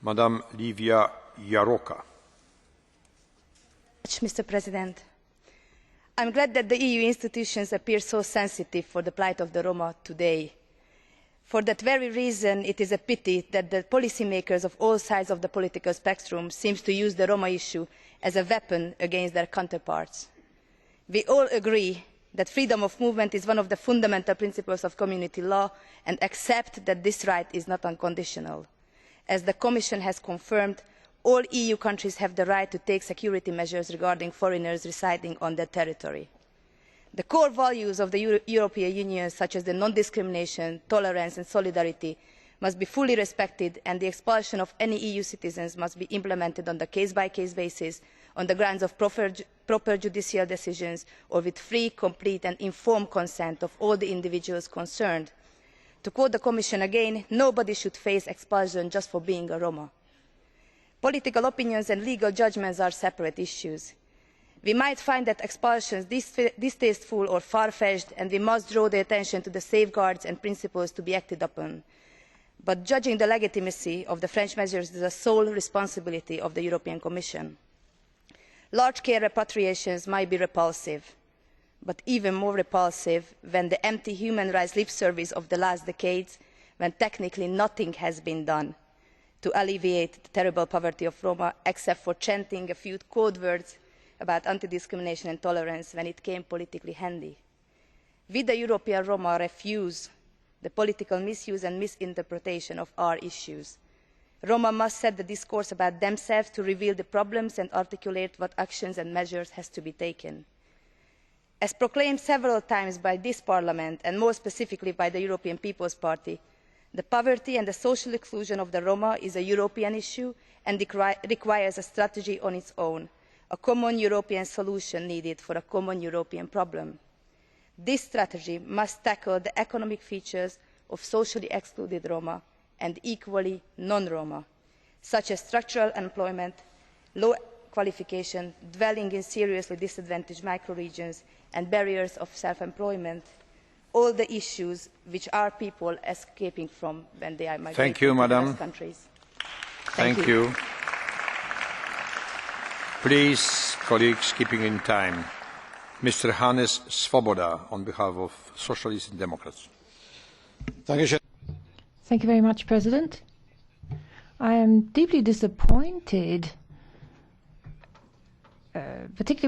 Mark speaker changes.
Speaker 1: Madam Lívia Járóka.
Speaker 2: Mr. President, I am glad that the EU institutions appear so sensitive for the plight of the Roma today. For that very reason, it is a pity that the policymakers of all sides of the political spectrum seem to use the Roma issue as a weapon against their counterparts. We all agree that freedom of movement is one of the fundamental principles of community law and accept that this right is not unconditional. As the Commission has confirmed, all EU countries have the right to take security measures regarding foreigners residing on their territory. The core values of the European Union, such as non-discrimination, tolerance and solidarity, must be fully respected, and the expulsion of any EU citizens must be implemented on a case-by-case basis, on the grounds of proper judicial decisions, or with free, complete and informed consent of all the individuals concerned. To quote the Commission again, nobody should face expulsion just for being a Roma. Political opinions and legal judgments are separate issues. We might find that expulsions distasteful or far-fetched, and we must draw the attention to the safeguards and principles to be acted upon. But judging the legitimacy of the French measures is the sole responsibility of the European Commission. Large-scale repatriations might be repulsive, but even more repulsive when the empty human rights lip service of the last decades, when technically nothing has been done to alleviate the terrible poverty of Roma, except for chanting a few code words about anti-discrimination and tolerance when it came politically handy. We, the European Roma, refuse the political misuse and misinterpretation of our issues. Roma must set the discourse about themselves to reveal the problems and articulate what actions and measures have to be taken. As proclaimed several times by this Parliament, and more specifically by the European People's Party, the poverty and the social exclusion of the Roma is a European issue and requires a strategy on its own, a common European solution needed for a common European problem. This strategy must tackle the economic features of socially excluded Roma and equally non-Roma, such as structural unemployment, low qualification, dwelling in seriously disadvantaged microregions, and barriers of self-employment, all the issues which our people are escaping from when they are migrating to those countries.
Speaker 1: Thank you. Please, colleagues, keeping in time. Mr. Hannes Swoboda, on behalf of Socialists and Democrats.
Speaker 3: Thank you very much, President. I am deeply disappointed, particularly